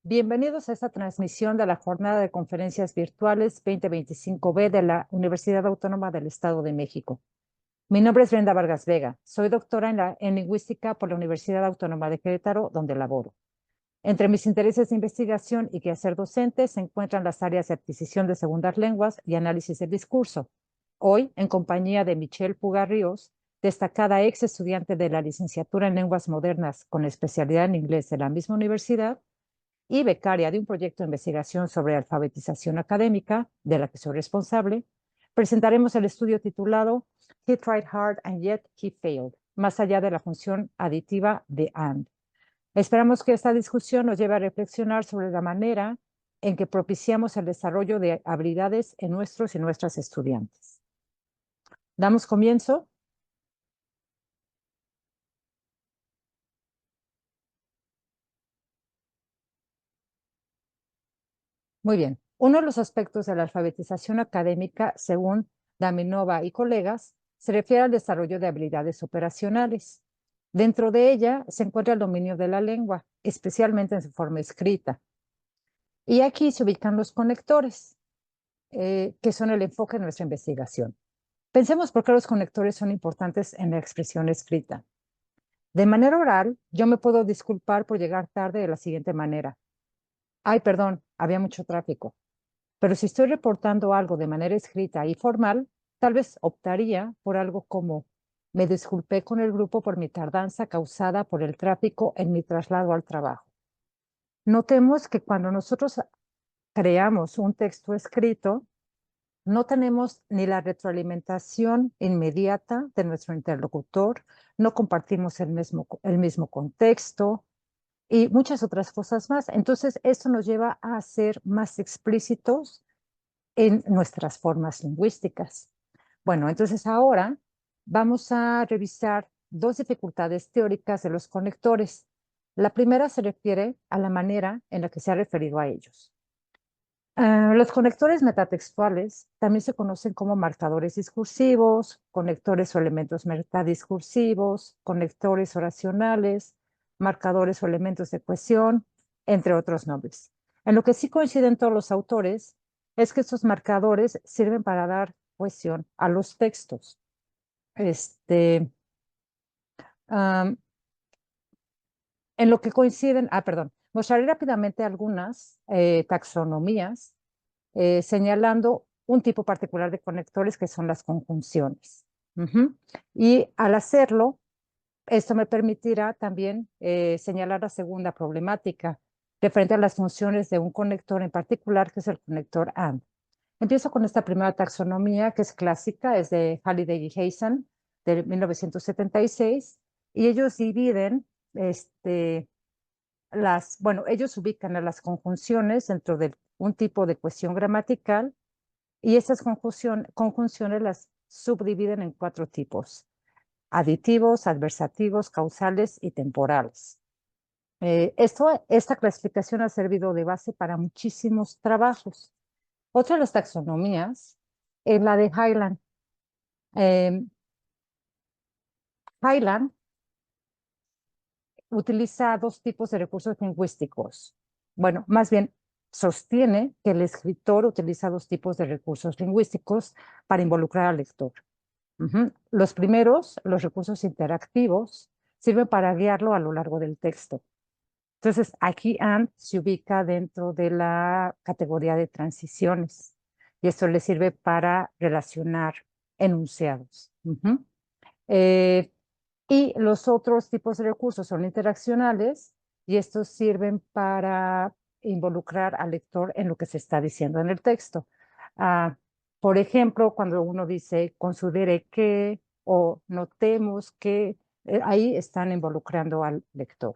Bienvenidos a esta transmisión de la Jornada de Conferencias Virtuales 2025B de la Universidad Autónoma del Estado de México. Mi nombre es Brenda Vargas Vega. Soy doctora en Lingüística por la Universidad Autónoma de Querétaro, donde laboro. Entre mis intereses de investigación y quehacer docente se encuentran las áreas de adquisición de segundas lenguas y análisis del discurso. Hoy, en compañía de Michelle Puga Ríos, destacada ex estudiante de la licenciatura en Lenguas Modernas con especialidad en inglés de la misma universidad, y becaria de un proyecto de investigación sobre alfabetización académica, de la que soy responsable, presentaremos el estudio titulado He Tried Hard and Yet He Failed, más allá de la función aditiva de AND. Esperamos que esta discusión nos lleve a reflexionar sobre la manera en que propiciamos el desarrollo de habilidades en nuestros y nuestras estudiantes. ¿Damos comienzo? Muy bien. Uno de los aspectos de la alfabetización académica, según Daminova y colegas, se refiere al desarrollo de habilidades operacionales. Dentro de ella se encuentra el dominio de la lengua, especialmente en su forma escrita. Y aquí se ubican los conectores, que son el enfoque de nuestra investigación. Pensemos por qué los conectores son importantes en la expresión escrita. De manera oral, yo me puedo disculpar por llegar tarde de la siguiente manera. Ay, perdón, había mucho tráfico. Pero si estoy reportando algo de manera escrita y formal, tal vez optaría por algo como: me disculpé con el grupo por mi tardanza causada por el tráfico en mi traslado al trabajo. Notemos que cuando nosotros creamos un texto escrito, no tenemos ni la retroalimentación inmediata de nuestro interlocutor, no compartimos el mismo contexto y muchas otras cosas más. Entonces, esto nos lleva a ser más explícitos en nuestras formas lingüísticas. Bueno, entonces ahora vamos a revisar dos dificultades teóricas de los conectores. La primera se refiere a la manera en la que se ha referido a ellos. Los conectores metatextuales también se conocen como marcadores discursivos, conectores o elementos metadiscursivos, conectores oracionales, marcadores o elementos de cohesión, entre otros nombres. En lo que sí coinciden todos los autores es que estos marcadores sirven para dar cohesión a los textos. Um, en lo que coinciden, perdón, mostraré rápidamente algunas taxonomías señalando un tipo particular de conectores que son las conjunciones. Y al hacerlo, esto me permitirá también señalar la segunda problemática referente a las funciones de un conector en particular, que es el conector AND. Empiezo con esta primera taxonomía, que es clásica, es de Halliday y Hazen, de 1976, y ellos dividen ellos ubican a las conjunciones dentro de un tipo de cuestión gramatical y estas conjunciones las subdividen en cuatro tipos: aditivos, adversativos, causales y temporales. Esta clasificación ha servido de base para muchísimos trabajos. Otra de las taxonomías es la de Highland. Eh, Highland utiliza dos tipos de recursos lingüísticos. Bueno, más bien sostiene que el escritor utiliza dos tipos de recursos lingüísticos para involucrar al lector. Los primeros, los recursos interactivos, sirven para guiarlo a lo largo del texto. Entonces, aquí AND se ubica dentro de la categoría de transiciones y esto le sirve para relacionar enunciados. Eh, y los otros tipos de recursos son interaccionales y estos sirven para involucrar al lector en lo que se está diciendo en el texto. Ah, por ejemplo, cuando uno dice considere que o notemos que, ahí están involucrando al lector.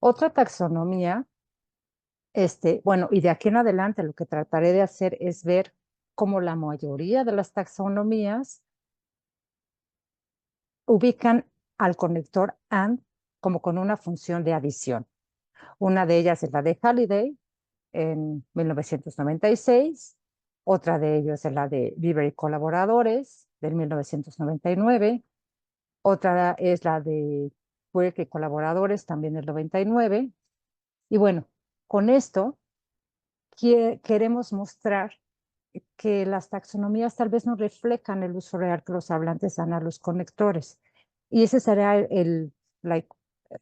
Otra taxonomía, bueno, y de aquí en adelante lo que trataré de hacer es ver cómo la mayoría de las taxonomías ubican al conector AND como con una función de adición. Una de ellas es la de Halliday en 1996, otra de ellos es la de Beaver y colaboradores del 1999, otra es la de Quirk y colaboradores también del 99, y bueno, con esto queremos mostrar que las taxonomías tal vez no reflejan el uso real que los hablantes dan a los conectores. Y ese será like,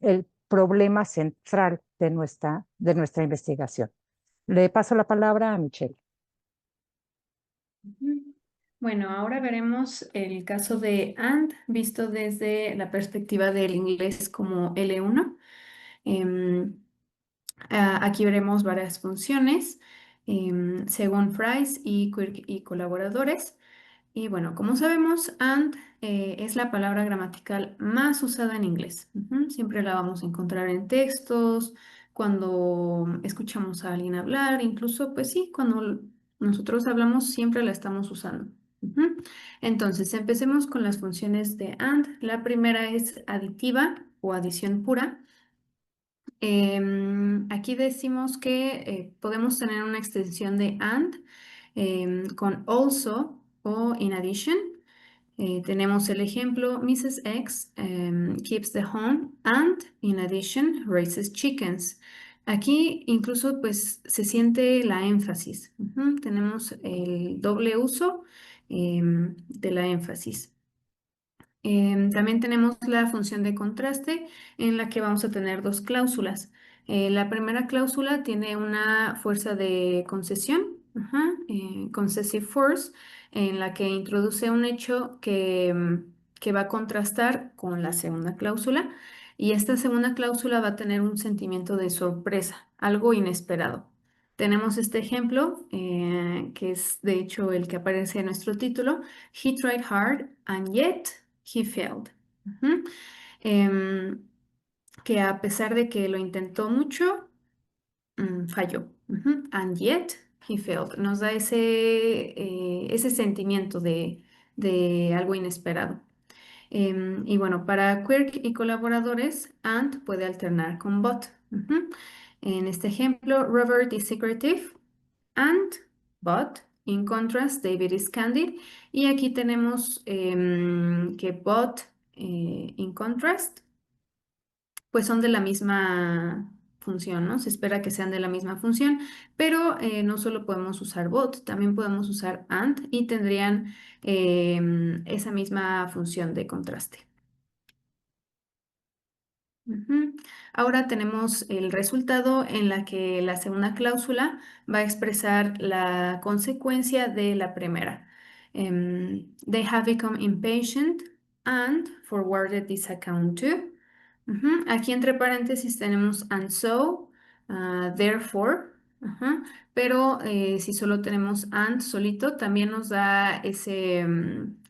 el problema central de nuestra investigación. Le paso la palabra a Michelle. Ujú. Bueno, ahora veremos el caso de and visto desde la perspectiva del inglés como L1. Em, Aquí veremos varias funciones según Fries y Quirk y colaboradores. Y bueno, como sabemos, and es la palabra gramatical más usada en inglés. Ujú. Siempre la vamos a encontrar en textos, cuando escuchamos a alguien hablar, incluso, pues sí, cuando nosotros hablamos siempre la estamos usando. Ujú. Entonces, empecemos con las funciones de and. La primera es aditiva o adición pura. Aquí decimos que podemos tener una extensión de and con also o in addition. Tenemos el ejemplo, Mrs. X keeps the home and in addition raises chickens. Aquí incluso pues se siente la énfasis. Ujú. Tenemos el doble uso de la énfasis. También tenemos la función de contraste en la que vamos a tener dos cláusulas. La primera cláusula tiene una fuerza de concesión, ajá, concessive force, en la que introduce un hecho que va a contrastar con la segunda cláusula. Y esta segunda cláusula va a tener un sentimiento de sorpresa, algo inesperado. Tenemos este ejemplo, que es de hecho el que aparece en nuestro título. He tried hard and yet he failed. Ujú. Em, que a pesar de que lo intentó mucho, falló. Ujú. And yet he failed. Nos da ese sentimiento de algo inesperado. Y bueno, para Quirk y colaboradores, and puede alternar con but. Ujú. En este ejemplo, Robert is secretive and but. In contrast, David is candid. Y aquí tenemos que but, in contrast, pues son de la misma función, ¿no? Se espera que sean de la misma función, pero no solo podemos usar but, también podemos usar and y tendrían esa misma función de contraste. Ujú. Ahora tenemos el resultado en la que la segunda cláusula va a expresar la consecuencia de la primera. They have become impatient and forwarded this account to. Ujú. Aquí entre paréntesis tenemos and so, therefore, ajá. Pero si solo tenemos and solito, también nos da esa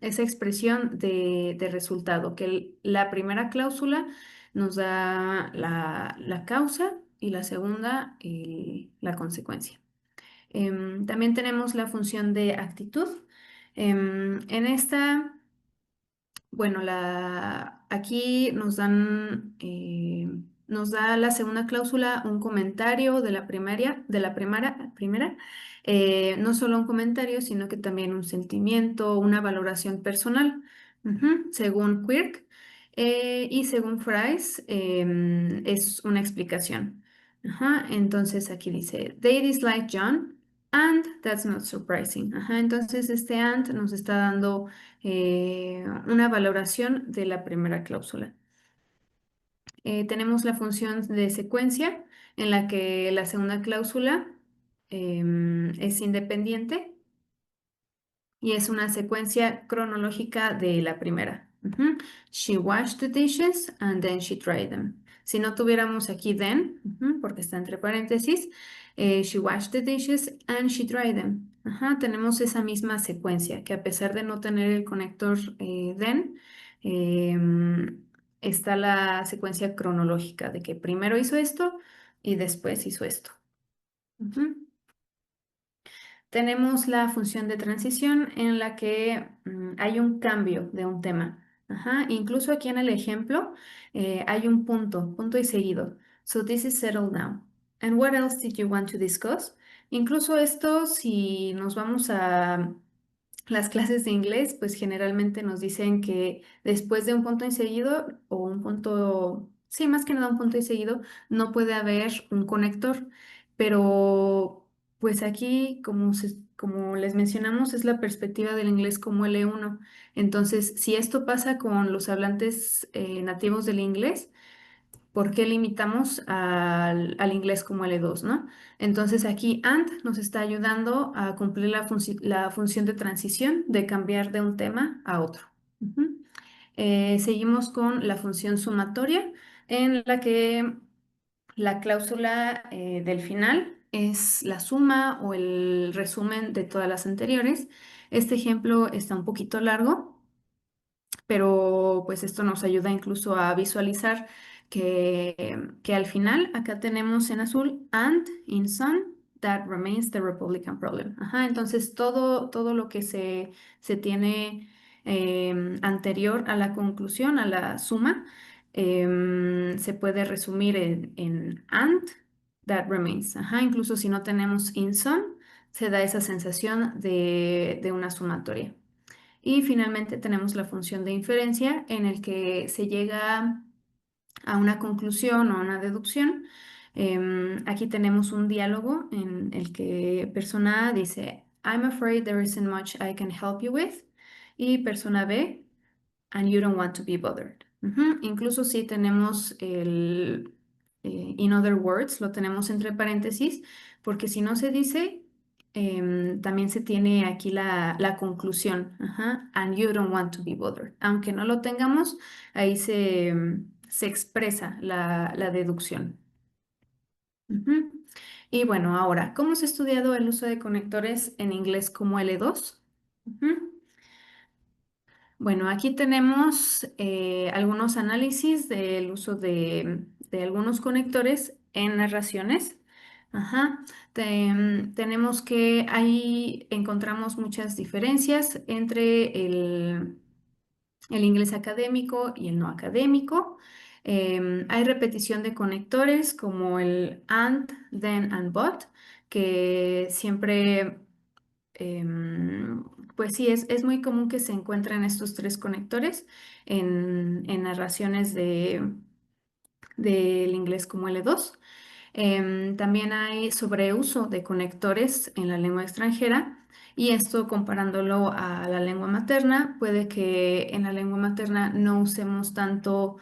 expresión de resultado, que la primera cláusula nos da la causa y la segunda la consecuencia. También tenemos la función de actitud. En esta, bueno, aquí nos da la segunda cláusula un comentario de la primera, no solo un comentario, sino que también un sentimiento, una valoración personal, ujú, según Quirk. Y según Fries, es una explicación. Ajá. Entonces aquí dice, they dislike John, and that's not surprising. Ajá. Entonces este and nos está dando una valoración de la primera cláusula. Tenemos la función de secuencia en la que la segunda cláusula es independiente y es una secuencia cronológica de la primera. Ujú. She washed the dishes and then she dried them. Si no tuviéramos aquí then, ujú, porque está entre paréntesis, she washed the dishes and she dried them. Ajá, tenemos esa misma secuencia que a pesar de no tener el conector then, está la secuencia cronológica de que primero hizo esto y después hizo esto. Ujú. Tenemos la función de transición en la que hay un cambio de un tema. Ajá. Incluso aquí en el ejemplo hay un punto y seguido. So this is settled now. And what else did you want to discuss? Incluso esto, si nos vamos a las clases de inglés, pues generalmente nos dicen que después de un punto y seguido o un punto, sí, más que nada un punto y seguido, no puede haber un conector. pero pues aquí, como les mencionamos, es la perspectiva del inglés como L1. Entonces, si esto pasa con los hablantes nativos del inglés, ¿por qué limitamos al inglés como L2, ¿no? Entonces aquí AND nos está ayudando a cumplir la función de transición, de cambiar de un tema a otro. Ujú. Seguimos con la función sumatoria, en la que la cláusula del final es la suma o el resumen de todas las anteriores. Este ejemplo está un poquito largo, pero pues esto nos ayuda incluso a visualizar que al final acá tenemos en azul and in sum that remains the Republican problem. Ajá, entonces todo lo que se tiene anterior a la conclusión, a la suma, se puede resumir en and that remains. Ajá, incluso si no tenemos in sum, se da esa sensación de una sumatoria. Y finalmente tenemos la función de inferencia en el que se llega a una conclusión o a una deducción. Aquí tenemos un diálogo en el que persona A dice, I'm afraid there isn't much I can help you with. Y persona B, and you don't want to be bothered. Ujú. Incluso si tenemos el in other words, lo tenemos entre paréntesis, porque si no se dice, también se tiene aquí la conclusión, ajá, and you don't want to be bothered. Aunque no lo tengamos, ahí se expresa la deducción. Ujú. Y bueno, ahora, ¿cómo se ha estudiado el uso de conectores en inglés como L2? Ujú. Bueno, aquí tenemos algunos análisis del uso de algunos conectores en narraciones. Ajá. Tenemos que ahí encontramos muchas diferencias entre el inglés académico y el no académico. Hay repetición de conectores como el and, then and but, que siempre Em, pues sí, es muy común que se encuentren estos tres conectores en narraciones del inglés como L2. También hay sobreuso de conectores en la lengua extranjera y esto comparándolo a la lengua materna, puede que en la lengua materna no usemos tantos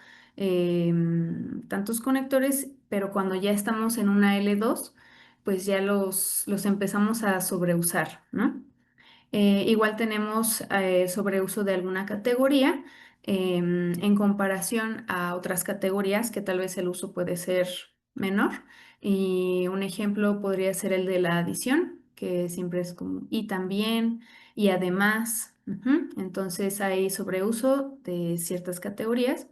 conectores, pero cuando ya estamos en una L2, pues ya los empezamos a sobreusar, ¿no? Igual tenemos sobreuso de alguna categoría en comparación a otras categorías que tal vez el uso puede ser menor. Y un ejemplo podría ser el de la adición, que siempre es como y también y además. Ujú. Entonces hay sobreuso de ciertas categorías.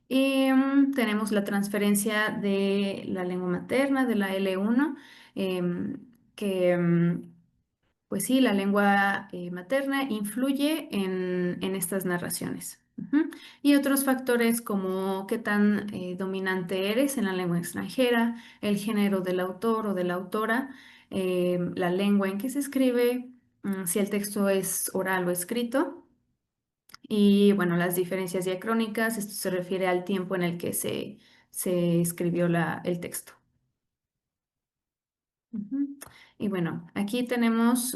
Y tenemos la transferencia de la lengua materna, de la L1, que pues sí, la lengua materna influye en estas narraciones. Ujú. Y otros factores como qué tan dominante eres en la lengua extranjera, el género del autor o de la autora, la lengua en que se escribe, si el texto es oral o escrito. Y bueno, las diferencias diacrónicas, esto se refiere al tiempo en el que se escribió el texto. Ujú. Y bueno, aquí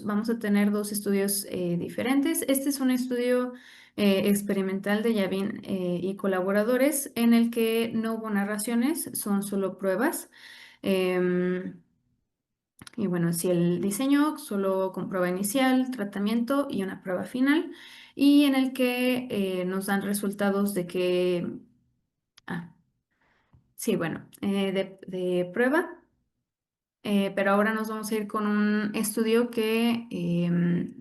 vamos a tener dos estudios diferentes. Este es un estudio experimental de Yavin y colaboradores en el que no hubo narraciones, son solo pruebas. Em, y bueno, si el diseño solo con prueba inicial, tratamiento y una prueba final, y en el que nos dan resultados de que, ah, sí, bueno, de prueba. Pero ahora nos vamos a ir con un estudio que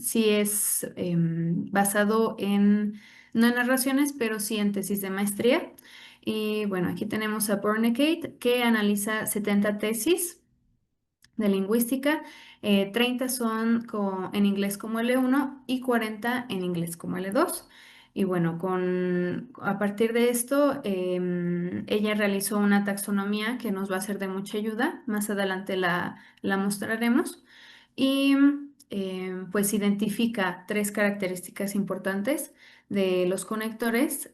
sí es basado no en narraciones, pero sí en tesis de maestría. Y bueno, aquí tenemos a Bornegate que analiza 70 tesis de lingüística, 30 son en inglés como L1 y 40 en inglés como L2. Y bueno, a partir de esto, ella realizó una taxonomía que nos va a ser de mucha ayuda. Más adelante la mostraremos. Y pues identifica tres características importantes de los conectores: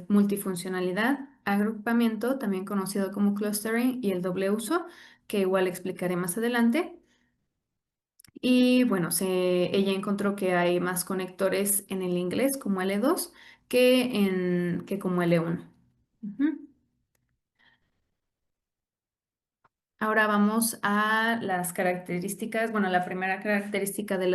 multifuncionalidad, agrupamiento, también conocido como clustering, y el doble uso. que igual explicaré más adelante. Y bueno, ella encontró que hay más conectores en el inglés como L2 que como L1. Ujú. Ahora vamos a las características, bueno, la primera característica de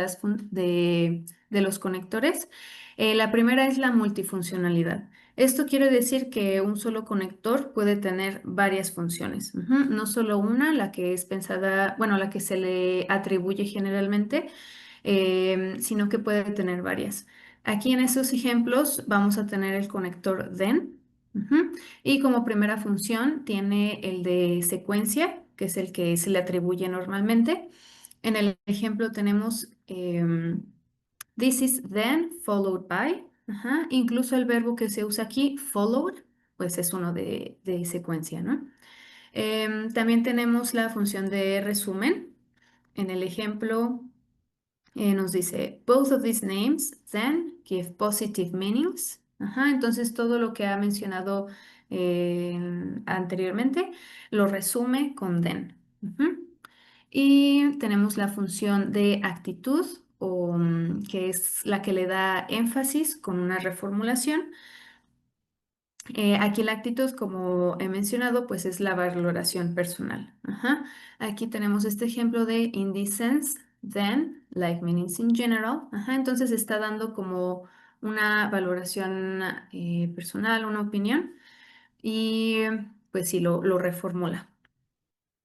los conectores. La primera es la multifuncionalidad. Esto quiere decir que un solo conector puede tener varias funciones. Ujú. No solo una, la que es pensada, bueno, la que se le atribuye generalmente, sino que puede tener varias. Aquí en estos ejemplos vamos a tener el conector then. Ujú. Y como primera función tiene el de secuencia, que es el que se le atribuye normalmente. En el ejemplo tenemos this is then followed by. Ajá. Incluso el verbo que se usa aquí, followed, pues es uno de secuencia, ¿no? También tenemos la función de resumen. En el ejemplo nos dice, both of these names then give positive meanings. Ajá, entonces todo lo que ha mencionado anteriormente lo resume con then. Ujú. Y tenemos la función de actitud, que es la que le da énfasis con una reformulación. Aquí la actitud, como he mencionado, pues es la valoración personal. Ajá. Aquí tenemos este ejemplo de in this sense, then, like meanings in general. Ajá. Entonces está dando como una valoración personal, una opinión, y pues sí, lo reformula.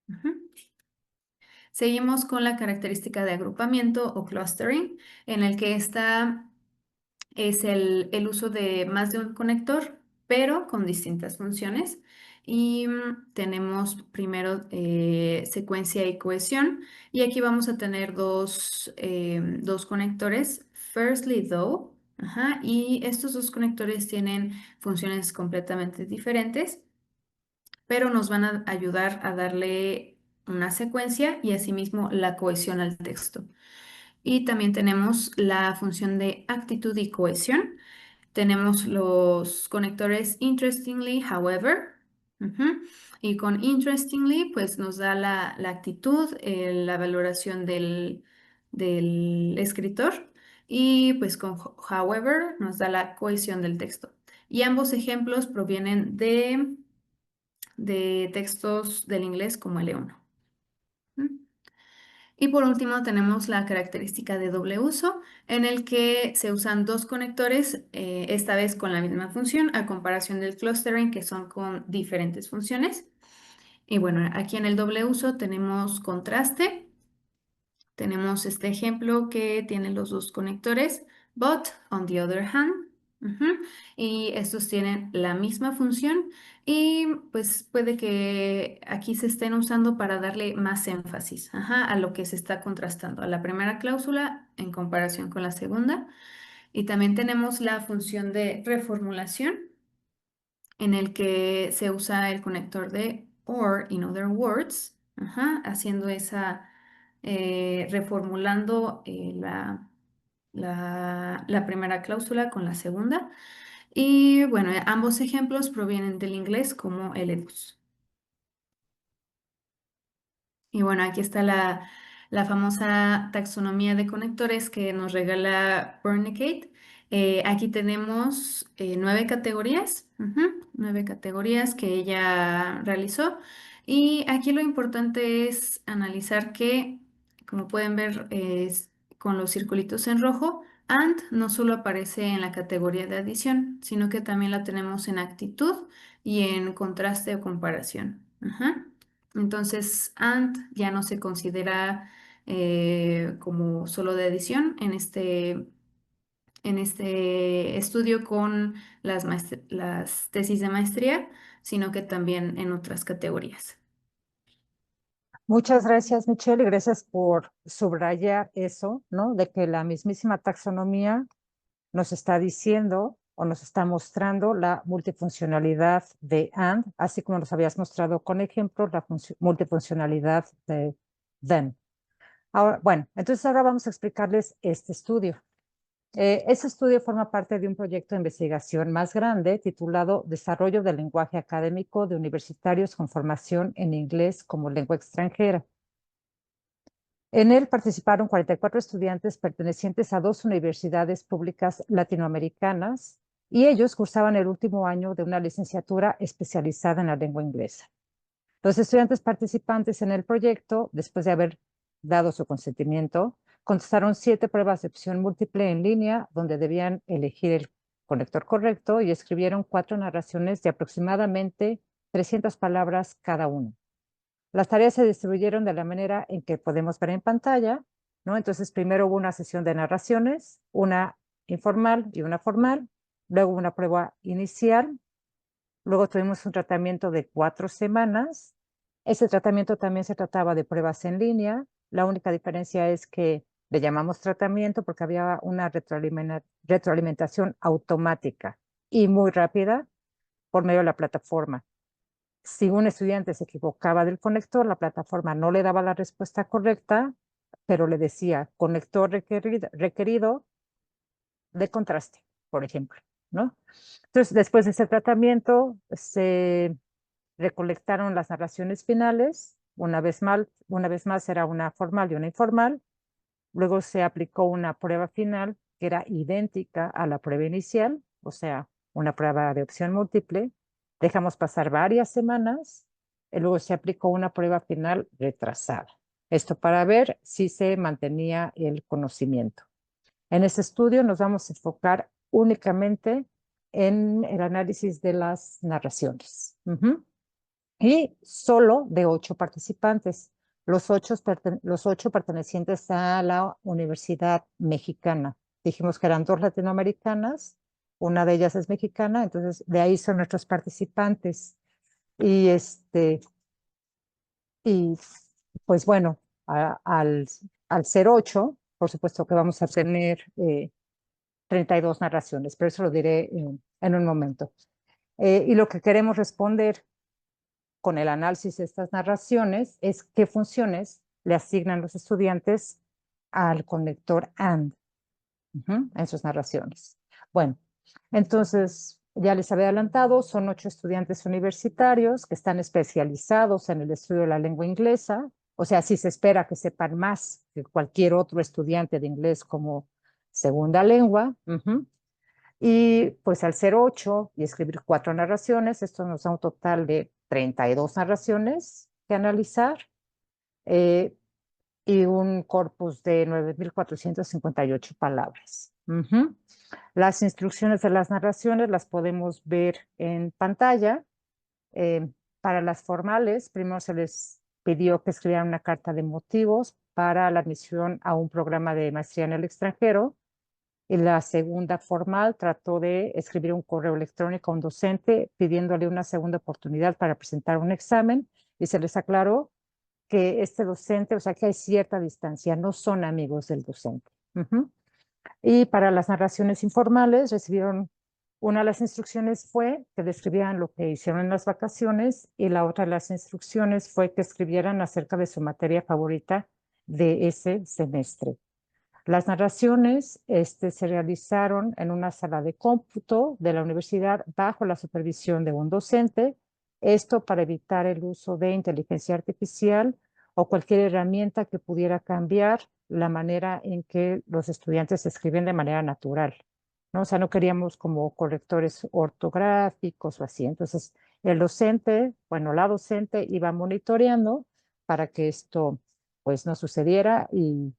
Ujú. Seguimos con la característica de agrupamiento o clustering, en el que está es el uso de más de un conector, pero con distintas funciones. Y tenemos primero secuencia y cohesión. Y aquí vamos a tener dos conectores. Firstly, though. Ajá, y estos dos conectores tienen funciones completamente diferentes, pero nos van a ayudar a darle una secuencia y asimismo la cohesión al texto. Y también tenemos la función de actitud y cohesión. Tenemos los conectores interestingly, however. Ujú. Y con interestingly, pues nos da la actitud, la valoración del escritor. Y pues con however nos da la cohesión del texto. Y ambos ejemplos provienen de textos del inglés como L1. Y por último tenemos la característica de doble uso, en el que se usan dos conectores, esta vez con la misma función, a comparación del clustering, que son con diferentes funciones. Y bueno, aquí en el doble uso tenemos contraste. Tenemos este ejemplo que tiene los dos conectores, but on the other hand, ujú, y estos tienen la misma función y pues puede que aquí se estén usando para darle más énfasis, ajá, a lo que se está contrastando, a la primera cláusula en comparación con la segunda. Y también tenemos la función de reformulación, en el que se usa el conector de or, in other words, ajá, haciendo esa, reformulando la primera cláusula con la segunda. Y bueno, ambos ejemplos provienen del inglés como L2. Y bueno, aquí está la famosa taxonomía de conectores que nos regala Wernicke. Aquí tenemos 9 categorías, ujú, 9 categorías que ella realizó. Y aquí lo importante es analizar que, como pueden ver con los circulitos en rojo, and no solo aparece en la categoría de adición, sino que también la tenemos en actitud y en contraste o comparación. Ajá. Entonces, AND ya no se considera como solo de adición en este estudio con las tesis de maestría, sino que también en otras categorías. Muchas gracias, Michelle, y gracias por subrayar eso, ¿no? De que la mismísima taxonomía nos está diciendo o nos está mostrando la multifuncionalidad de AND, así como nos habías mostrado con ejemplos la multifuncionalidad de THEN. Ahora, bueno, entonces ahora vamos a explicarles este estudio. Ese estudio forma parte de un proyecto de investigación más grande titulado Desarrollo del lenguaje académico de universitarios con formación en inglés como lengua extranjera. En él participaron 44 estudiantes pertenecientes a 2 universidades públicas latinoamericanas y ellos cursaban el último año de una licenciatura especializada en la lengua inglesa. Los estudiantes participantes en el proyecto, después de haber dado su consentimiento, contestaron 7 pruebas de opción múltiple en línea donde debían elegir el conector correcto y escribieron 4 narraciones de aproximadamente 300 palabras cada una. Las tareas se distribuyeron de la manera en que podemos ver en pantalla, ¿no? Entonces, primero hubo una sesión de narraciones, una informal y una formal, luego una prueba inicial, luego tuvimos un tratamiento de 4 semanas. Ese tratamiento también se trataba de pruebas en línea. La única diferencia es que le llamamos tratamiento porque había una retroalimentación automática y muy rápida por medio de la plataforma. Si un estudiante se equivocaba del conector, la plataforma no le daba la respuesta correcta, pero le decía conector requerido de contraste, por ejemplo, ¿no? Entonces, después de ese tratamiento, se recolectaron las narraciones finales. Una vez más era una formal y una informal. Luego se aplicó una prueba final que era idéntica a la prueba inicial, o sea, una prueba de opción múltiple. Dejamos pasar varias semanas y luego se aplicó una prueba final retrasada. Esto para ver si se mantenía el conocimiento. En este estudio nos vamos a enfocar únicamente en el análisis de las narraciones. Y solo de 8 participantes, los 8 pertenecientes a la Universidad Mexicana. Dijimos que eran 2 latinoamericanas, una de ellas es mexicana, entonces de ahí son nuestros participantes. Y y pues bueno, al ser 8, por supuesto que vamos a tener 32 narraciones, pero eso lo diré en un momento. Y lo que queremos responder con el análisis de estas narraciones es qué funciones le asignan los estudiantes al conector AND en sus narraciones. Bueno, entonces ya les había adelantado, son 8 estudiantes universitarios que están especializados en el estudio de la lengua inglesa, o sea, sí se espera que sepan más que cualquier otro estudiante de inglés como segunda lengua. Y pues al ser 8 y escribir 4 narraciones, esto nos da un total de 32 narraciones que analizar y un corpus de 9.458 palabras. Las instrucciones de las narraciones las podemos ver en pantalla. Eh, para las formales, primero se les pidió que escribieran una carta de motivos para la admisión a un programa de maestría en el extranjero. Y la segunda formal trató de escribir un correo electrónico a un docente pidiéndole una segunda oportunidad para presentar un examen y se les aclaró que este docente, o sea que hay cierta distancia, no son amigos del docente. Y para las narraciones informales recibieron, una de las instrucciones fue que describieran lo que hicieron en las vacaciones y la otra de las instrucciones fue que escribieran acerca de su materia favorita de ese semestre. Las narraciones se realizaron en una sala de cómputo de la universidad bajo la supervisión de un docente, esto para evitar el uso de inteligencia artificial o cualquier herramienta que pudiera cambiar la manera en que los estudiantes escriben de manera natural, ¿no? O sea, no queríamos como correctores ortográficos o así. Entonces, el docente, bueno, la docente iba monitoreando para que esto pues no sucediera y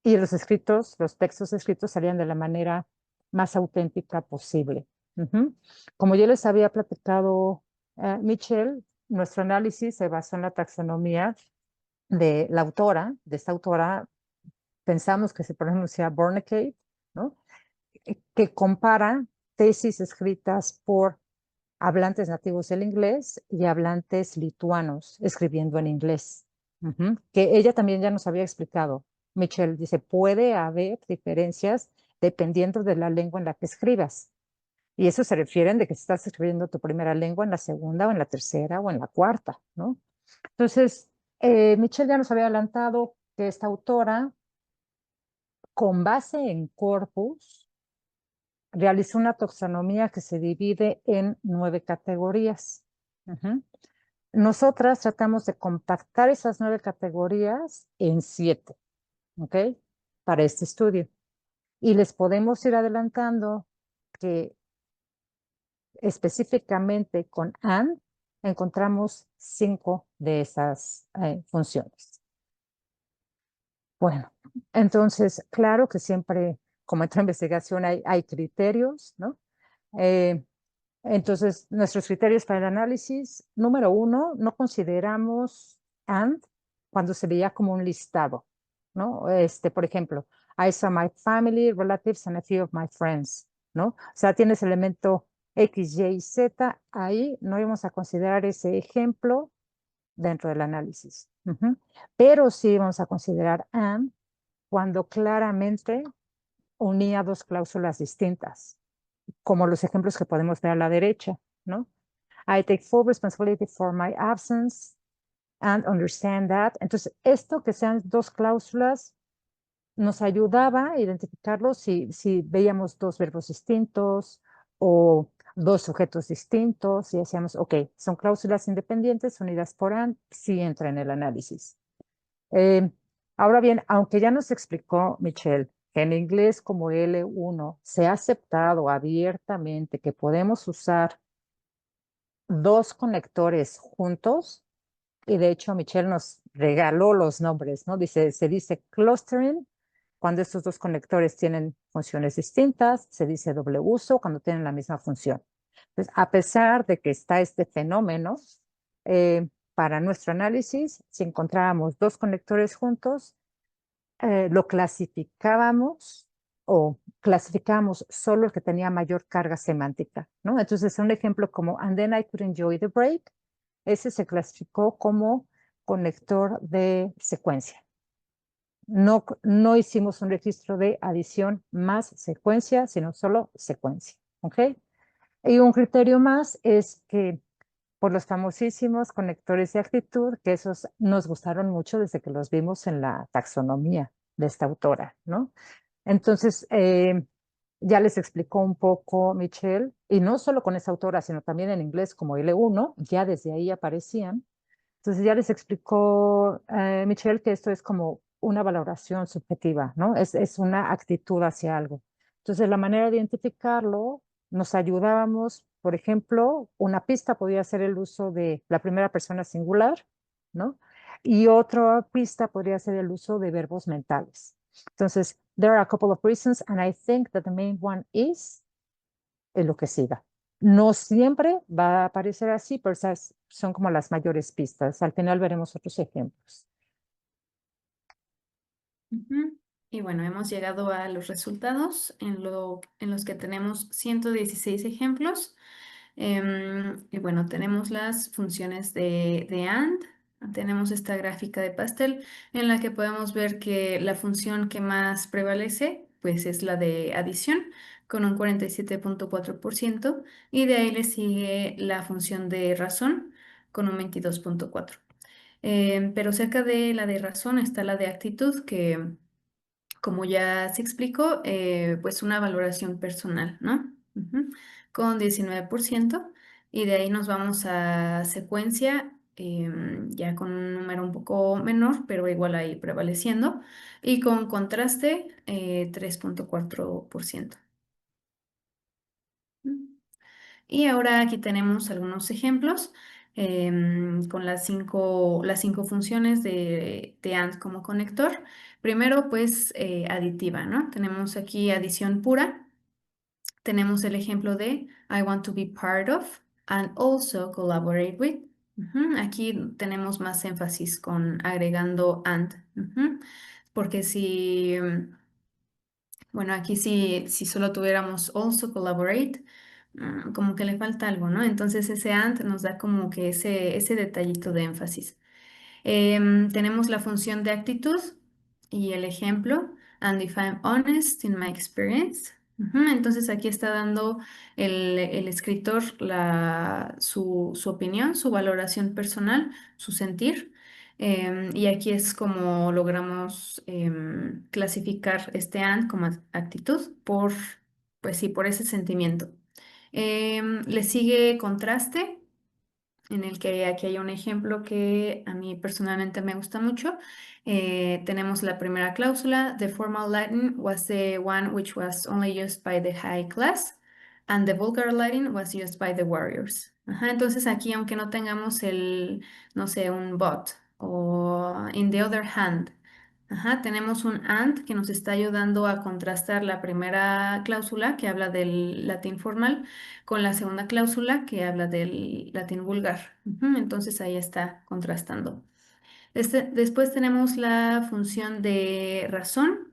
los escritos, los textos escritos salían de la manera más auténtica posible. Como yo les había platicado, Michelle, nuestro análisis se basó en la taxonomía de la autora, de esta autora, pensamos que se pronuncia Bornecke, ¿no? Que compara tesis escritas por hablantes nativos del inglés y hablantes lituanos escribiendo en inglés, que ella también ya nos había explicado. Michelle dice, puede haber diferencias dependiendo de la lengua en la que escribas. Y eso se refiere de que estás escribiendo tu primera lengua en la segunda o en la tercera o en la cuarta, ¿no? Entonces, Michelle ya nos había adelantado que esta autora con base en corpus, realizó una taxonomía que se divide en 9 categorías. Ujú. Nosotras tratamos de compactar esas 9 categorías en 7, ¿ok? Para este estudio. Y les podemos ir adelantando que específicamente con AND encontramos 5 de esas funciones. Bueno, entonces, claro que siempre, como en toda investigación, hay criterios, ¿no? Eh, entonces, nuestros criterios para el análisis, número 1, no consideramos AND cuando se veía como un listado, ¿no? Por ejemplo, I saw my family, relatives, and a few of my friends, ¿no? O sea, tienes elemento X, Y, Z, ahí no íbamos a considerar ese ejemplo dentro del análisis. Pero sí vamos a considerar AND cuando claramente unía 2 cláusulas distintas, como los ejemplos que podemos ver a la derecha, ¿no? I take full responsibility for my absence and understand that. Entonces, esto que sean 2 cláusulas nos ayudaba a identificarlo si veíamos 2 verbos distintos o 2 sujetos distintos y decíamos, ok, son cláusulas independientes unidas por and, sí entra en el análisis. Eh, Ahora bien, aunque ya nos explicó Michelle que en inglés como L1 se ha aceptado abiertamente que podemos usar 2 conectores juntos, y de hecho Michelle nos regaló los nombres, ¿no? Se dice clustering cuando estos 2 conectores tienen funciones distintas, se dice doble uso cuando tienen la misma función. Entonces, a pesar de que está este fenómeno, para nuestro análisis, si encontrábamos 2 conectores juntos, lo clasificábamos o clasificábamos solo el que tenía mayor carga semántica, ¿no? Entonces, un ejemplo como And then I could enjoy the break, ese se clasificó como conector de secuencia. No hicimos un registro de adición más secuencia, sino solo secuencia, ¿ok? Y un criterio más es que por los famosísimos conectores de actitud, que esos nos gustaron mucho desde que los vimos en la taxonomía de esta autora, ¿no? Entonces, ya les explicó un poco Michelle, y no solo con esa autora, sino también en inglés como L1, ya desde ahí aparecían. Entonces, ya les explicó Michelle que esto es como una valoración subjetiva, ¿no? Es una actitud hacia algo. Entonces, la manera de identificarlo, nos ayudábamos, por ejemplo, una pista podría ser el uso de la primera persona singular, ¿no? Y otra pista podría ser el uso de verbos mentales. Entonces, there are a couple of reasons, and I think that the main one is lo que siga. No siempre va a aparecer así, pero esas son como las mayores pistas. Al final veremos otros ejemplos. Ujú. Y bueno, hemos llegado a los resultados en los que tenemos 116 ejemplos. Y bueno, tenemos las funciones de AND. Tenemos esta gráfica de pastel en la que podemos ver que la función que más prevalece pues es la de adición con un 47.4% y de ahí le sigue la función de razón con un 22.4%. Pero cerca de la de razón está la de actitud que como ya se explicó, pues una valoración personal, ¿no? Ujú. Con 19%. Y de ahí nos vamos a secuencia, ya con un número un poco menor, pero igual ahí prevaleciendo. Y con contraste, 3.4%. Y ahora aquí tenemos algunos ejemplos con las cinco funciones de AND como conector. Primero, pues aditiva, ¿no? Tenemos aquí adición pura. Tenemos el ejemplo de I want to be part of and also collaborate with. Ujú. Aquí tenemos más énfasis con agregando and. Ujú. Porque si, bueno, aquí si solo tuviéramos also collaborate, como que le falta algo, ¿no? Entonces ese and nos da como que ese detallito de énfasis. Tenemos la función de actitud y el ejemplo, and if I'm honest in my experience. Ujú. Entonces aquí está dando el escritor su opinión, su valoración personal, su sentir. Y aquí es como logramos clasificar este AND como actitud por, pues sí, por ese sentimiento. Le sigue contraste, en el que aquí hay un ejemplo que a mí personalmente me gusta mucho. Tenemos la primera cláusula: the formal Latin was the one which was only used by the high class, and the vulgar Latin was used by the warriors. Ajá, entonces aquí, aunque no tengamos el, no sé, un but o in the other hand, ajá, tenemos un and que nos está ayudando a contrastar la primera cláusula que habla del latín formal con la segunda cláusula que habla del latín vulgar. Ujú, entonces ahí está contrastando. Después tenemos la función de razón,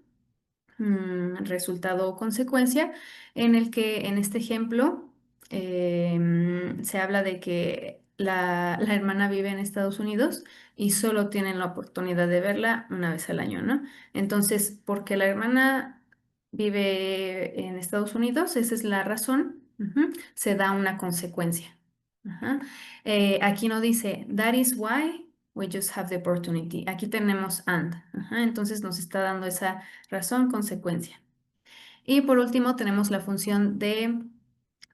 resultado o consecuencia, en el que en este ejemplo se habla de que la hermana vive en Estados Unidos y solo tienen la oportunidad de verla una vez al año, ¿no? Entonces, porque la hermana vive en Estados Unidos, esa es la razón, se da una consecuencia. Ajá. Aquí no dice, that is why we just have the opportunity. Aquí tenemos and. Ajá, entonces nos está dando esa razón, consecuencia. Y por último tenemos la función de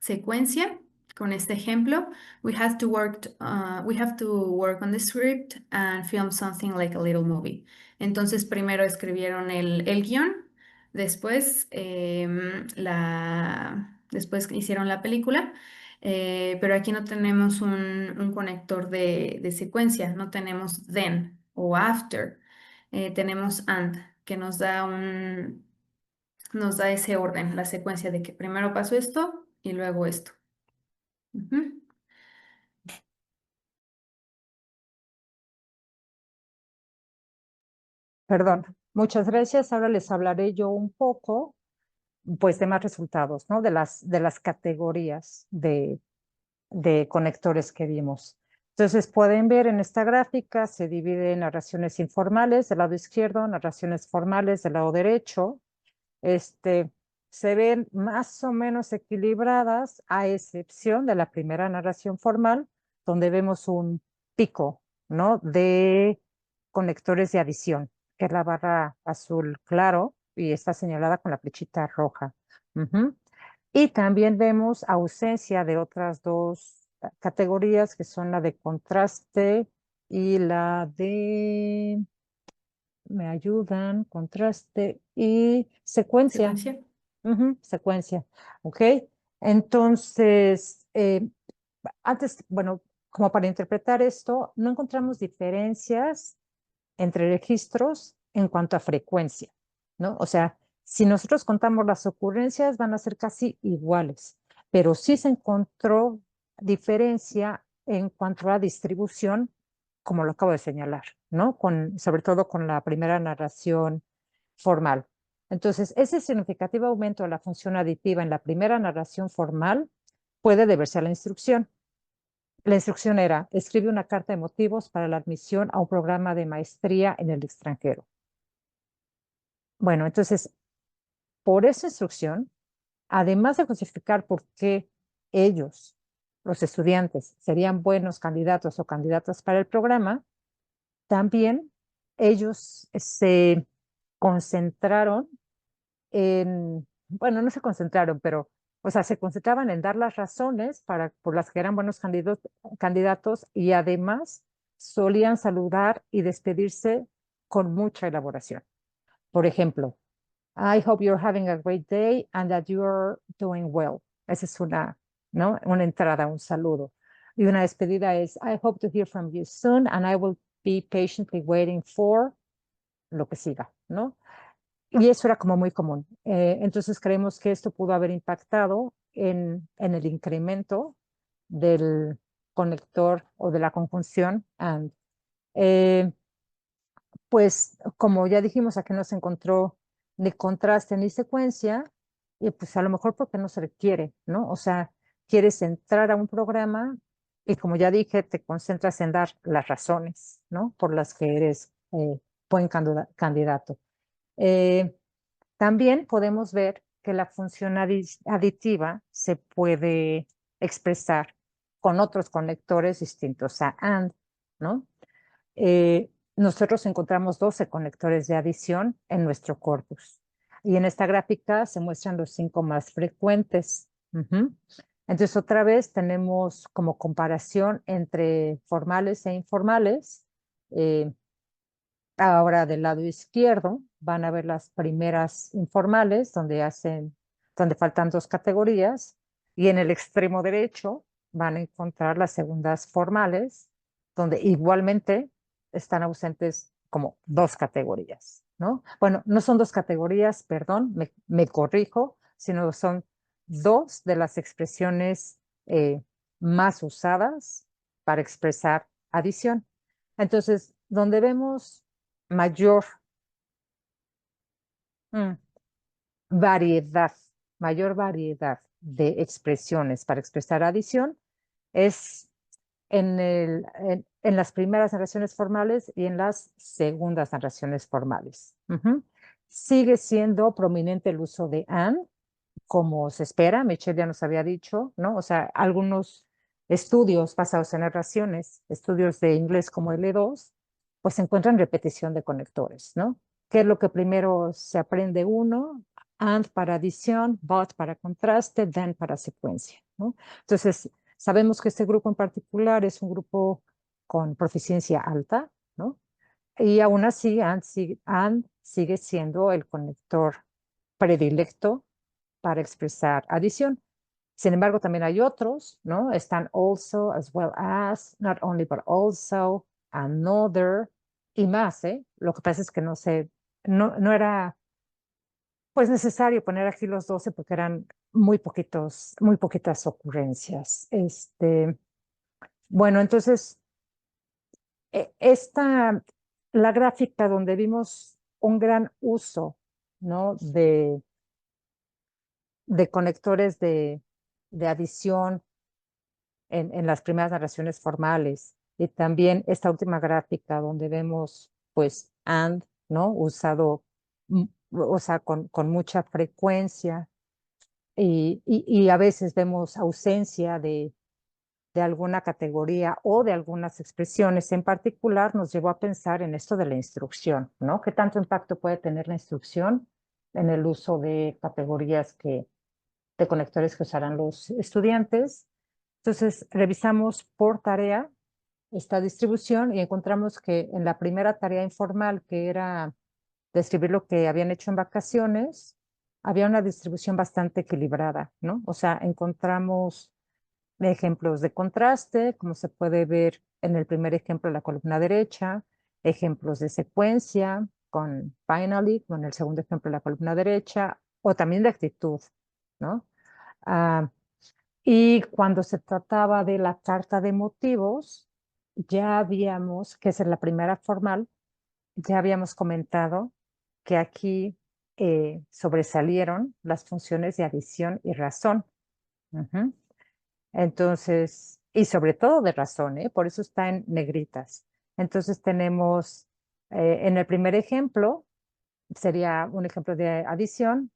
secuencia. Con este ejemplo, we have to work on the script and film something like a little movie. Entonces primero escribieron el guión, después, después hicieron la película, pero aquí no tenemos un conector de secuencia, no tenemos then o after, tenemos and, que nos da ese orden, la secuencia de que primero pasó esto y luego esto. Ujú. Perdón, muchas gracias. Ahora les hablaré yo un poco, pues, de más resultados, ¿no? De las categorías de conectores que vimos. Entonces, pueden ver en esta gráfica, se divide en narraciones informales del lado izquierdo, narraciones formales del lado derecho. Este, se ven más o menos equilibradas, a excepción de la primera narración formal, donde vemos un pico, ¿no? De conectores de adición, que es la barra azul claro y está señalada con la flechita roja. Ujú. Y también vemos ausencia de otras dos categorías, que son la de contraste y la de, me ayudan, contraste y secuencia. Secuencia. Ujú, secuencia, ¿ok? Entonces, antes, bueno, como para interpretar esto, no encontramos diferencias entre registros en cuanto a frecuencia, ¿no? O sea, si nosotros contamos las ocurrencias, van a ser casi iguales, pero sí se encontró diferencia en cuanto a distribución, como lo acabo de señalar, ¿no? Sobre todo con la primera narración formal. Entonces, ese significativo aumento de la función aditiva en la primera narración formal puede deberse a la instrucción. La instrucción era: escribe una carta de motivos para la admisión a un programa de maestría en el extranjero. Bueno, entonces, por esa instrucción, además de justificar por qué ellos, los estudiantes, serían buenos candidatos o candidatas para el programa, también ellos se concentraron bueno, no se concentraron, pero, o sea, se concentraban en dar las razones por las que eran buenos candidatos, y además solían saludar y despedirse con mucha elaboración. Por ejemplo, I hope you're having a great day and that you're doing well. Esa es ¿no? Una entrada, un saludo. Y una despedida es: I hope to hear from you soon and I will be patiently waiting for lo que siga, ¿no? Y eso era como muy común. Entonces creemos que esto pudo haber impactado en el incremento del conector o de la conjunción and. Eh, pues como ya dijimos, aquí no se encontró ni contraste ni secuencia, y pues a lo mejor porque no se requiere, ¿no? O sea, quieres entrar a un programa y, como ya dije, te concentras en dar las razones, ¿no? Por las que eres buen candidato. Eh, También podemos ver que la función aditiva se puede expresar con otros conectores distintos a AND, ¿no? nosotros encontramos 12 conectores de adición en nuestro corpus. Y en esta gráfica se muestran los 5 más frecuentes. Entonces, otra vez tenemos como comparación entre formales e informales. Ahora del lado izquierdo van a ver las primeras informales donde faltan 2 categorías, y en el extremo derecho van a encontrar las segundas formales, donde igualmente están ausentes como 2 categorías, ¿no? Bueno, no son 2 categorías, perdón, me corrijo, sino son 2 de las expresiones más usadas para expresar adición. Entonces, donde vemos mayor mm, variedad, mayor variedad de expresiones para expresar adición es en las primeras narraciones formales y en las segundas narraciones formales. Sigue siendo prominente el uso de and, como se espera. Michelle ya nos había dicho, ¿no? O sea, algunos estudios basados en narraciones, estudios de inglés como L2, pues se encuentran repetición de conectores, ¿no? ¿Qué es lo que primero se aprende uno? And para adición, but para contraste, then para secuencia, ¿no? Entonces, sabemos que este grupo en particular es un grupo con proficiencia alta, ¿no? Y aún así, and sigue siendo el conector predilecto para expresar adición. Sin embargo, también hay otros, ¿no? Están also, as well as, not only, but also, another y más, ¿eh? Lo que pasa es que no era pues necesario poner aquí los 12 porque eran muy poquitas ocurrencias. Bueno, entonces, la gráfica donde vimos un gran uso, ¿no? De conectores de adición en las primeras narraciones formales. Y también esta última gráfica donde vemos, pues, and, ¿no? Usado, o sea, con mucha frecuencia. Y a veces vemos ausencia de alguna categoría o de algunas expresiones en particular, nos llevó a pensar en esto de la instrucción, ¿no? ¿Qué tanto impacto puede tener la instrucción en el uso de categorías de conectores que usarán los estudiantes? Entonces, revisamos por tarea esta distribución y encontramos que en la primera tarea informal, que era describir lo que habían hecho en vacaciones, había una distribución bastante equilibrada, ¿no? O sea, encontramos ejemplos de contraste, como se puede ver en el primer ejemplo de la columna derecha, ejemplos de secuencia con finally, con el segundo ejemplo de la columna derecha, o también de actitud, ¿no? Ah, y cuando se trataba de la carta de motivos, ya habíamos, que es la primera formal, ya habíamos comentado que aquí sobresalieron las funciones de adición y razón. Ujú. Entonces, y sobre todo de razón, ¿eh? Por eso está en negritas. Entonces tenemos, en el primer ejemplo, sería un ejemplo de adición,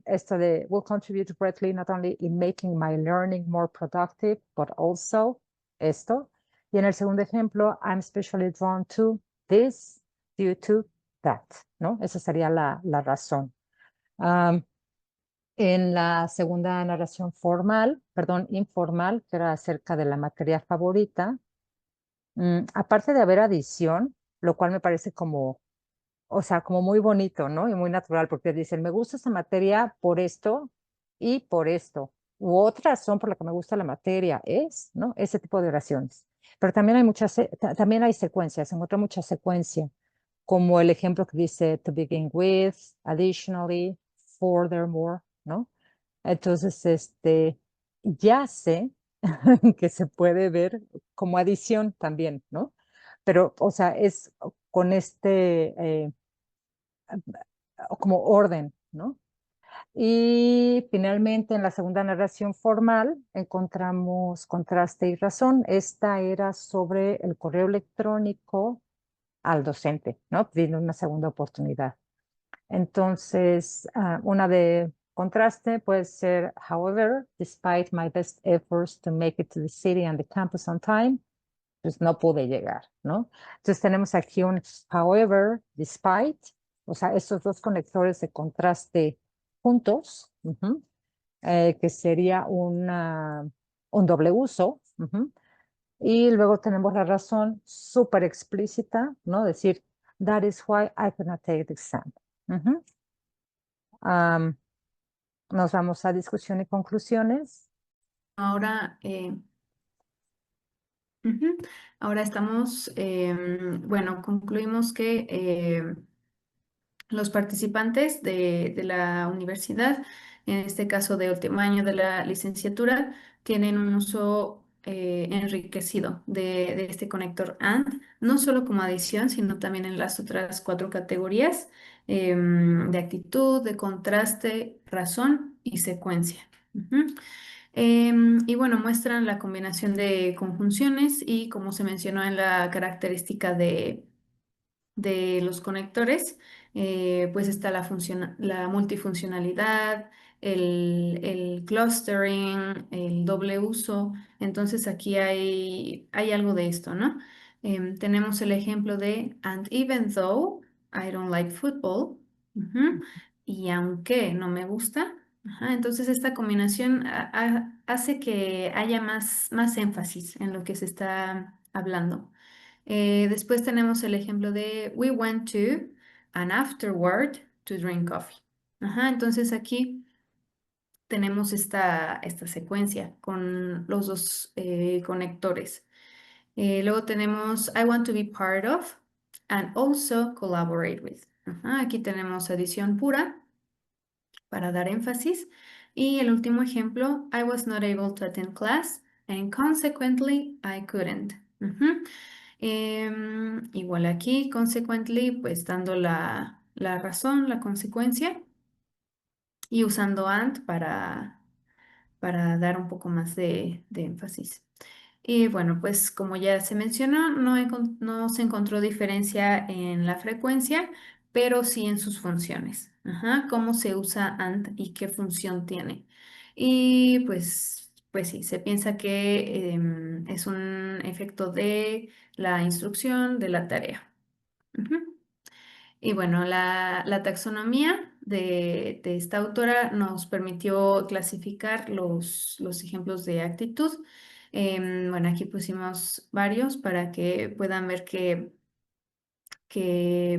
esto de will contribute greatly not only in making my learning more productive, but also esto. Y en el segundo ejemplo, I'm especially drawn to this due to that, ¿no? Esa sería la razón. En la segunda narración formal, perdón, informal, que era acerca de la materia favorita, aparte de haber adición, lo cual me parece como, o sea, como muy bonito, ¿no? Y muy natural, porque dicen, me gusta esa materia por esto y por esto. U otra razón por la que me gusta la materia es, ¿no? Ese tipo de oraciones. Pero también hay también hay secuencias, se encuentra mucha secuencia, como el ejemplo que dice to begin with, additionally, furthermore, ¿no? Entonces, ya sé que se puede ver como adición también, ¿no? Pero, o sea, es con como orden, ¿no? Y finalmente, en la segunda narración formal, encontramos contraste y razón. Esta era sobre el correo electrónico al docente, ¿no? Pidiendo una segunda oportunidad. Entonces, una de contraste puede ser, however, despite my best efforts to make it to the city and the campus on time, pues no pude llegar, ¿no? Entonces tenemos aquí un however, despite, o sea, estos dos conectores de contraste juntos, que sería un doble uso. Y luego tenemos la razón súper explícita, ¿no? Decir, that is why I cannot take the exam. Am, Nos vamos a discusión y conclusiones. Ahora, ujú, ahora estamos, bueno, concluimos que los participantes de la universidad, en este caso de último año de la licenciatura, tienen un uso enriquecido de este conector AND, no solo como adición, sino también en las otras cuatro categorías de actitud, de contraste, razón y secuencia. Ujú. Y bueno, muestran la combinación de conjunciones y como se mencionó en la característica de los conectores, pues está la multifuncionalidad, el clustering, el doble uso. Entonces aquí hay algo de esto, ¿no? Tenemos el ejemplo de and even though I don't like football, ujú, y aunque no me gusta, ajá, entonces esta combinación hace que haya más énfasis en lo que se está hablando. Después tenemos el ejemplo de we went to and afterward to drink coffee. Ajá, entonces aquí tenemos esta secuencia con los dos conectores. Luego tenemos I want to be part of and also collaborate with. Ajá, aquí tenemos adición pura para dar énfasis. Y el último ejemplo, I was not able to attend class and consequently I couldn't. Ujú. Igual aquí, consequently, pues dando la razón, la consecuencia y usando and para dar un poco más de énfasis. Y bueno, pues como ya se mencionó, no se encontró diferencia en la frecuencia, pero sí en sus funciones. Ajá, cómo se usa AND y qué función tiene. Y pues sí, se piensa que es un efecto de la instrucción de la tarea. Ujú. Y bueno, la taxonomía de esta autora nos permitió clasificar los ejemplos de actitud. Bueno, aquí pusimos varios para que puedan ver que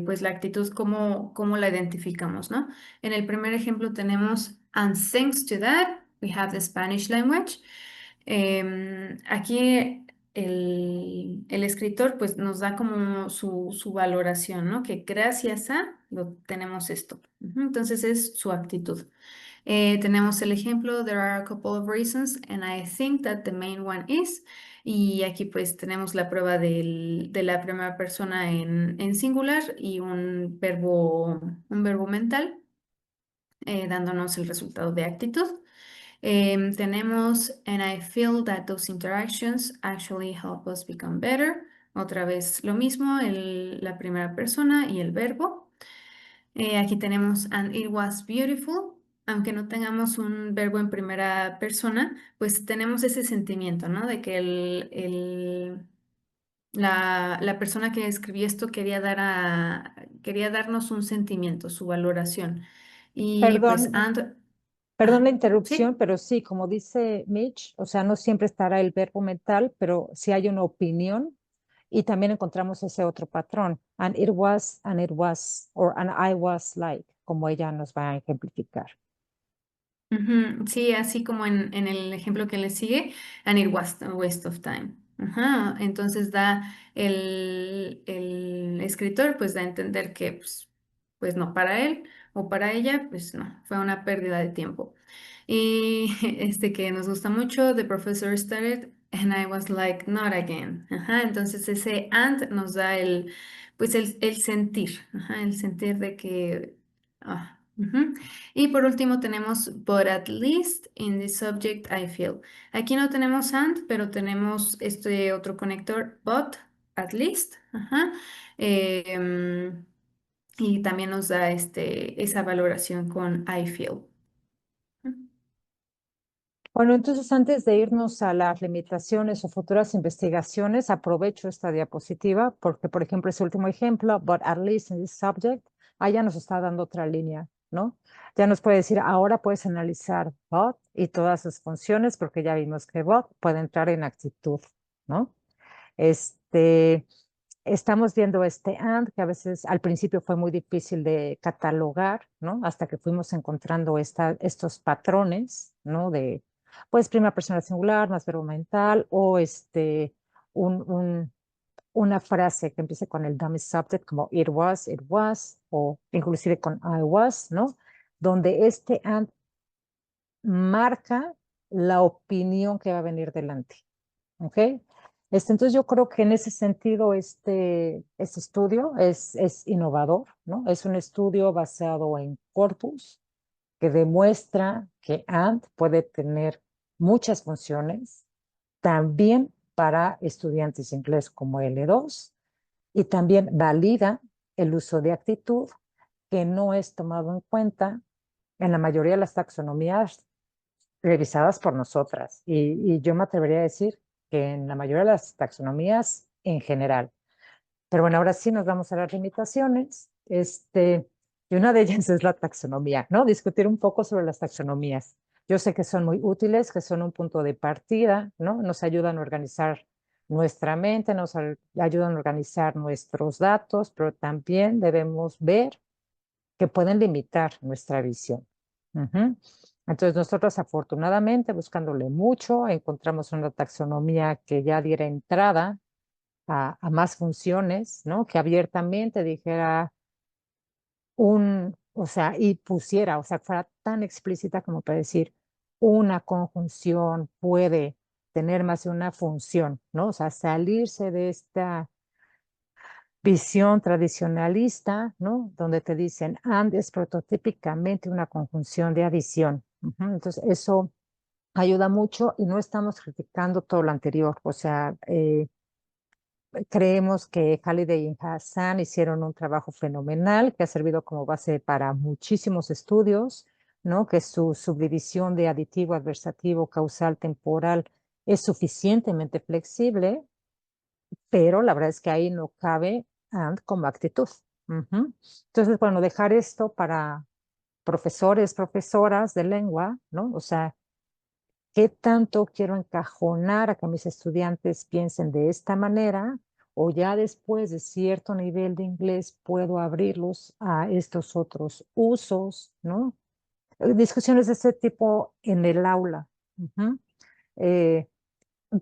pues la actitud, cómo la identificamos, ¿no? En el primer ejemplo tenemos, and thanks to that, we have the Spanish language. Aquí el escritor pues nos da como su valoración, ¿no? Que gracias a tenemos esto. Ujú. Entonces es su actitud. Tenemos el ejemplo, there are a couple of reasons, and I think that the main one is, y aquí pues tenemos la prueba de la primera persona en singular y un verbo mental, dándonos el resultado de actitud. Tenemos, and I feel that those interactions actually help us become better. Otra vez lo mismo, la primera persona y el verbo. Aquí tenemos, and it was beautiful. Aunque no tengamos un verbo en primera persona, pues tenemos ese sentimiento, ¿no? De que la persona que escribió esto quería darnos un sentimiento, su valoración. Y pues, Perdón, perdón la ah, interrupción, sí. pero sí, como dice Mitch, o sea, no siempre estará el verbo mental, pero sí hay una opinión y también encontramos ese otro patrón. And it was, or and I was like, como ella nos va a ejemplificar. Ujú. Sí, así como en el ejemplo que le sigue, and it was a waste of time. Ajá. Entonces da el escritor, pues da a entender que, pues no para él o para ella, pues no, fue una pérdida de tiempo. Y este que nos gusta mucho, The Professor started and I was like, not again. Ajá. Entonces ese and nos da pues el sentir, ajá, el sentir de que, ujú. Y por último tenemos but at least in the subject I feel. Aquí no tenemos and, pero tenemos este otro conector but at least. Ajá. Em, y también nos da esa valoración con I feel. Bueno, entonces antes de irnos a las limitaciones o futuras investigaciones, aprovecho esta diapositiva porque, por ejemplo, ese último ejemplo, but at least in this subject, ya nos está dando otra línea, ¿no? Ya nos puede decir, ahora puedes analizar but y todas sus funciones porque ya vimos que but puede entrar en actitud, ¿no? Este, Estamos viendo este and, que a veces al principio fue muy difícil de catalogar, ¿no? Hasta que fuimos encontrando estos patrones, ¿no? De, pues, primera persona singular, más verbo mental, o un, un- una frase que empiece con el dummy subject, como it was, o inclusive con I was, ¿no? Donde este and marca la opinión que va a venir delante. ¿Ok? Entonces yo creo que en ese sentido este estudio es innovador, ¿no? Es un estudio basado en corpus que demuestra que AND puede tener muchas funciones, también para estudiantes de inglés como L2, y también valida el uso de actitud que no es tomado en cuenta en la mayoría de las taxonomías revisadas por nosotras. Y yo me atrevería a decir que en la mayoría de las taxonomías en general. Pero bueno, ahora sí nos vamos a las limitaciones. Y una de ellas es la taxonomía, ¿no? Discutir un poco sobre las taxonomías. Yo sé que son muy útiles, que son un punto de partida, ¿no? Nos ayudan a organizar nuestra mente, ayudan a organizar nuestros datos, pero también debemos ver que pueden limitar nuestra visión. Ujú. Entonces nosotros afortunadamente, buscándole mucho, encontramos una taxonomía que ya diera entrada a más funciones, ¿no? Que abiertamente dijera o sea, y pusiera, o sea, fuera tan explícita como para decir, una conjunción puede tener más de una función, ¿no? O sea, salirse de esta visión tradicionalista, ¿no? Donde te dicen and es prototípicamente una conjunción de adición. Ujú. Entonces, eso ayuda mucho y no estamos criticando todo lo anterior. O sea, creemos que Halliday y Hassan hicieron un trabajo fenomenal que ha servido como base para muchísimos estudios, ¿no? Que su subdivisión de aditivo, adversativo, causal, temporal es suficientemente flexible, pero la verdad es que ahí no cabe and como actitud. Ujú. Entonces, bueno, dejar esto para profesores, profesoras de lengua, ¿no? O sea, ¿qué tanto quiero encajonar a que mis estudiantes piensen de esta manera? O ya después de cierto nivel de inglés puedo abrirlos a estos otros usos, ¿no? Discusiones de ese tipo en el aula. Ujú. Eh,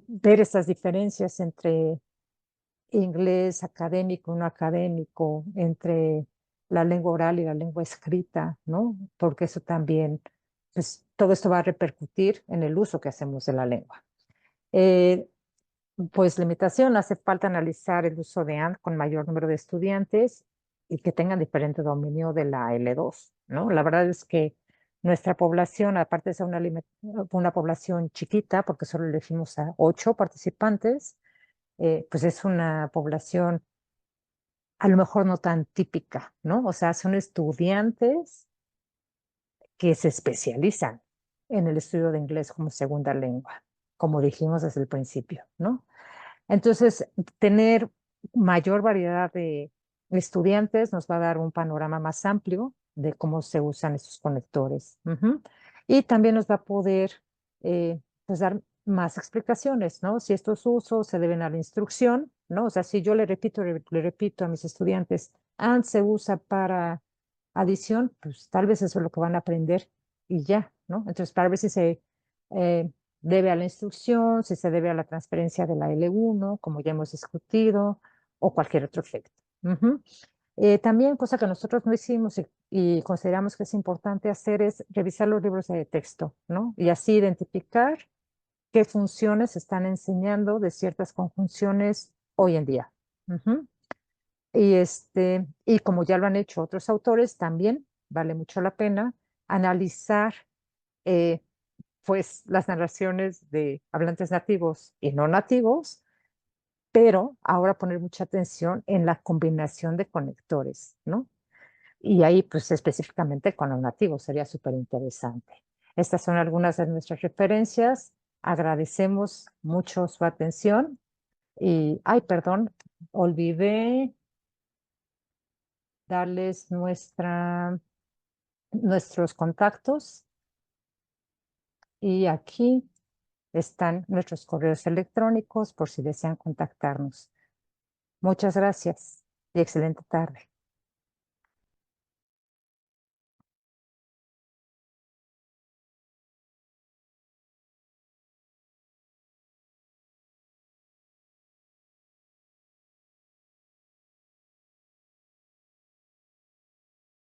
Ver estas diferencias entre inglés académico, no académico, entre la lengua oral y la lengua escrita, ¿no? Porque eso también, pues todo esto va a repercutir en el uso que hacemos de la lengua. Eh, pues limitación, hace falta analizar el uso de AND con mayor número de estudiantes y que tengan diferente dominio de la L2, ¿no? La verdad es que nuestra población, aparte de ser una población chiquita, porque solo elegimos a 8 participantes, pues es una población a lo mejor no tan típica, ¿no? O sea, son estudiantes que se especializan en el estudio de inglés como segunda lengua, como dijimos desde el principio, ¿no? Entonces, tener mayor variedad de estudiantes nos va a dar un panorama más amplio de cómo se usan estos conectores. Ujú. Y también nos va a poder pues dar más explicaciones, ¿no? Si estos usos se deben a la instrucción, ¿no? O sea, si yo le repito a mis estudiantes, AND se usa para adición, pues tal vez eso es lo que van a aprender y ya, ¿no? Entonces, para ver si se eh, debe a la instrucción, si se debe a la transferencia de la L1, como ya hemos discutido, o cualquier otro efecto. Ujú. También, cosa que nosotros no hicimos y consideramos que es importante hacer es revisar los libros de texto, ¿no? Y así identificar qué funciones se están enseñando de ciertas conjunciones hoy en día. Ujú. Y como ya lo han hecho otros autores, también vale mucho la pena analizar eh, pues las narraciones de hablantes nativos y no nativos, pero ahora poner mucha atención en la combinación de conectores, ¿no? Y ahí, pues específicamente con los nativos, sería súper interesante. Estas son algunas de nuestras referencias. Agradecemos mucho su atención y, ay, perdón, olvidé darles nuestros contactos y aquí están nuestros correos electrónicos por si desean contactarnos. Muchas gracias y excelente tarde.